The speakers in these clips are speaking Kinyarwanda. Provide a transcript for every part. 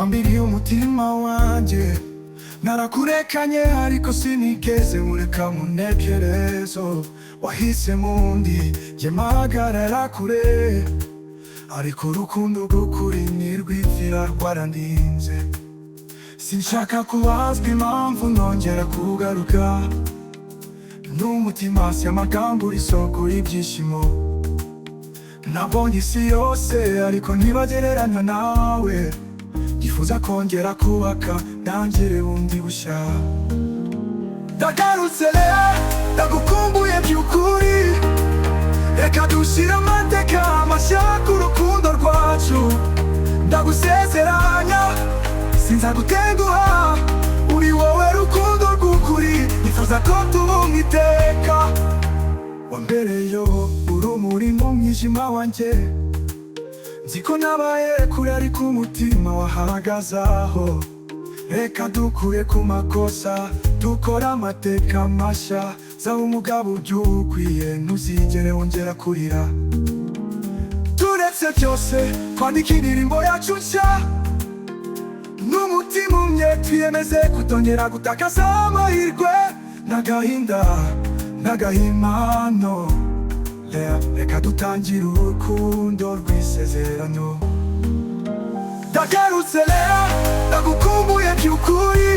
wambiriye umutima wanjye. Narakurekanye ariko sinigeze nkureka mu ntekerezo. Wahisemo undi njye mpagarara kure, ariko urukundo rw'ukuri nirwivira rwarandinze. Sinshaka kubazwa impamvu nongera kugaruka, n'umutima si amagambo uri isoko y'ibyishimo. Nabonye isi yose ariko ntibagererana nawe. Ndifuza kongera kubaka ntangire bundi bushya. Ndagarutse rero ndagukumbuye by'ukuri, reka dushyire amateka mashya ku rukundo rwacu. Ndagusezeranya sinzagutenguha, uri wowe rukundo rw'ukuri, nifuza ko tubumwe iteka. Wambereyeho urumuri mu mwijima wanjye, nzi ko nabaye kure ariko umutima wahagaze aho. Reka dukure ku makosa dukore amateka mashya. Zaba umugabo ubyukwiye ntuzigere wongera kurira. Turetse byose twandika indirimbo yacu nshya, n'umutima umwe twiyemeze kutongera gutakaza amahirwe n'agahinda n'agahimano. Reka dutangire urukundo rw'isezerano. Ndagarutse rero ndagukumbuye by'ukuri,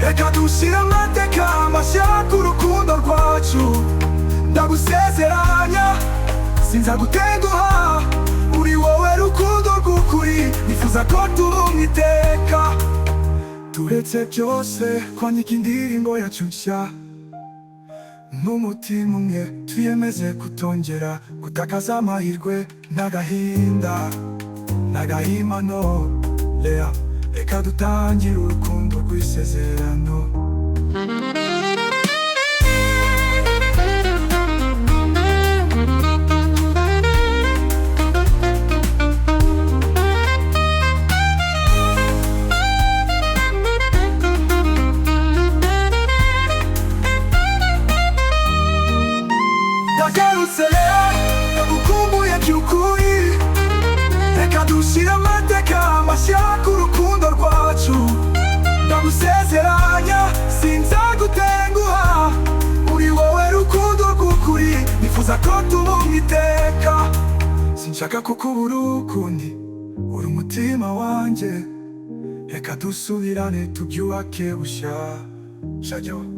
reka dushyire amateka mashya ku rukundo rwacu. Ndagusezeranya sinzagutenguha, uri wowe rukundo rw'ukuri, nifuza ko tubumwe iteka. Turetse byose twandika indirimbo yacu nshya, n'umutima umwe twiyemeze kutongera gutakaza amahirwe n'agahinda n'agahimano. Reka dutangire urukundo rw'isezerano. Ndagarutse rero ndagukumbuye by'ukuri, reka dushyire amateka mashya ku rukundo rwacu. Ndagusezeranya sinzagutenguha, uri wowe rukundo rw'ukuri, nifuza ko tubumwe iteka. Sinshaka kukubura ukundi, uri umutima wanjye. Reka dusubirane tubyubake bushya. Shajyo.